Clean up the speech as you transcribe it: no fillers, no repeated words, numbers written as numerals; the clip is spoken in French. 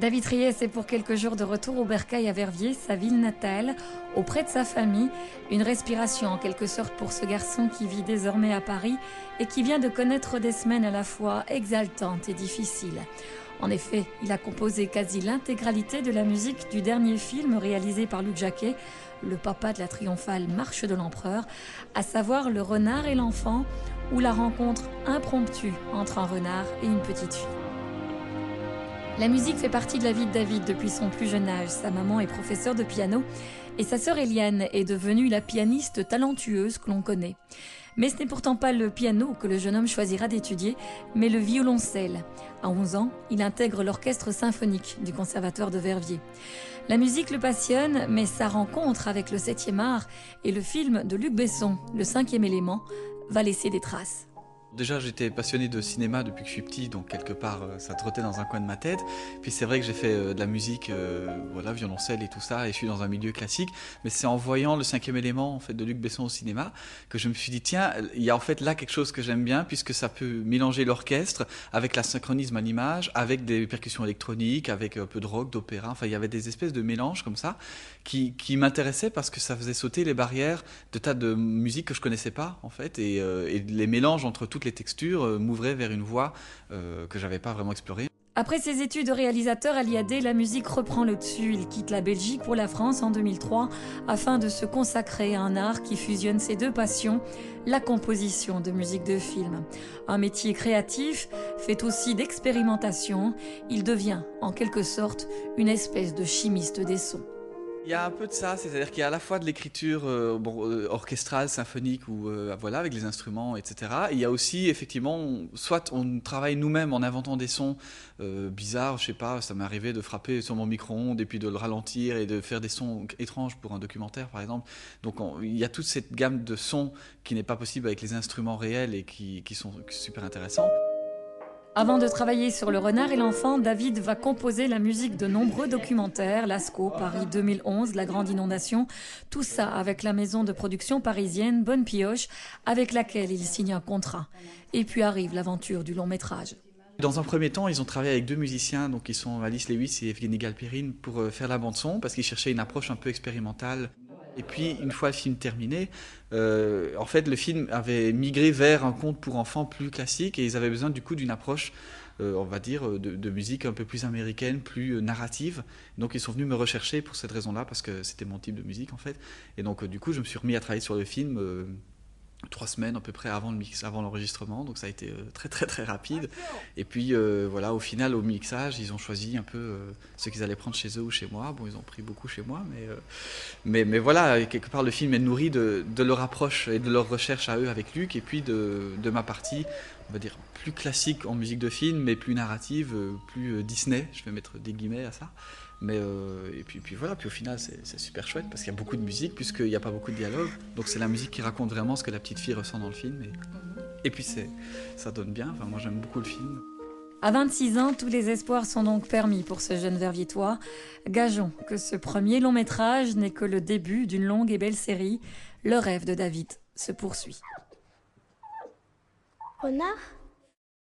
David Riès est pour quelques jours de retour au Bercail à Verviers, sa ville natale, auprès de sa famille. Une respiration en quelque sorte pour ce garçon qui vit désormais à Paris et qui vient de connaître des semaines à la fois exaltantes et difficiles. En effet, il a composé quasi l'intégralité de la musique du dernier film réalisé par Luc Jacquet, le papa de la triomphale Marche de l'Empereur, à savoir Le Renard et l'Enfant, ou la rencontre impromptue entre un renard et une petite fille. La musique fait partie de la vie de David depuis son plus jeune âge. Sa maman est professeure de piano et sa sœur Eliane est devenue la pianiste talentueuse que l'on connaît. Mais ce n'est pourtant pas le piano que le jeune homme choisira d'étudier, mais le violoncelle. À 11 ans, il intègre l'orchestre symphonique du Conservatoire de Verviers. La musique le passionne, mais sa rencontre avec le 7e art et le film de Luc Besson, Le 5e élément, va laisser des traces. Déjà, j'étais passionné de cinéma depuis que je suis petit, donc quelque part, ça trottait dans un coin de ma tête. Puis c'est vrai que j'ai fait de la musique, voilà, violoncelle et tout ça, et je suis dans un milieu classique. Mais c'est en voyant le 5e élément en fait, de Luc Besson au cinéma que je me suis dit, tiens, il y a en fait là quelque chose que j'aime bien, puisque ça peut mélanger l'orchestre avec la synchronisme à l'image, avec des percussions électroniques, avec un peu de rock, d'opéra. Enfin, il y avait des espèces de mélanges comme ça qui m'intéressaient parce que ça faisait sauter les barrières de tas de musiques que je connaissais pas, en fait, et les mélanges entre toutes les textures m'ouvraient vers une voie que j'avais pas vraiment explorée. Après ses études de réalisateur à l'IAD, la musique reprend le dessus. Il quitte la Belgique pour la France en 2003 afin de se consacrer à un art qui fusionne ses deux passions, la composition de musique de film. Un métier créatif, fait aussi d'expérimentation. Il devient, en quelque sorte, une espèce de chimiste des sons. Il y a un peu de ça, c'est-à-dire qu'il y a à la fois de l'écriture orchestrale, symphonique, ou voilà, avec les instruments, etc. Et il y a aussi, effectivement, soit on travaille nous-mêmes en inventant des sons bizarres, je sais pas, ça m'est arrivé de frapper sur mon micro-ondes et puis de le ralentir et de faire des sons étranges pour un documentaire, par exemple. Donc il y a toute cette gamme de sons qui n'est pas possible avec les instruments réels et qui sont super intéressants. Avant de travailler sur Le Renard et l'Enfant, David va composer la musique de nombreux documentaires, Lascaux, Paris 2011, La Grande Inondation, tout ça avec la maison de production parisienne Bonne Pioche, avec laquelle il signe un contrat. Et puis arrive l'aventure du long métrage. Dans un premier temps, ils ont travaillé avec deux musiciens, donc ils sont Alice Lewis et Evgeny Galperine, pour faire la bande-son, parce qu'ils cherchaient une approche un peu expérimentale. Et puis, une fois le film terminé, en fait, le film avait migré vers un conte pour enfants plus classique et ils avaient besoin du coup d'une approche, on va dire, de musique un peu plus américaine, plus narrative. Donc, ils sont venus me rechercher pour cette raison-là, parce que c'était mon type de musique, en fait. Et donc, du coup, je me suis remis à travailler sur le film 3 semaines à peu près avant l'enregistrement, donc ça a été très très très rapide. Et puis voilà, au final, au mixage, ils ont choisi un peu ce qu'ils allaient prendre chez eux ou chez moi. Bon, ils ont pris beaucoup chez moi, mais voilà, quelque part le film est nourri de leur approche et de leur recherche à eux avec Luc, et puis de ma partie, on va dire, plus classique en musique de film, mais plus narrative, plus Disney, je vais mettre des guillemets à ça. Mais et puis voilà, puis au final c'est super chouette parce qu'il y a beaucoup de musique puisqu'il n'y a pas beaucoup de dialogue. Donc c'est la musique qui raconte vraiment ce que la petite fille ressent dans le film. Et puis ça donne bien, enfin, moi j'aime beaucoup le film. À 26 ans, tous les espoirs sont donc permis pour ce jeune Verviétois. Gageons que ce premier long métrage n'est que le début d'une longue et belle série. Le rêve de David se poursuit. Renard ?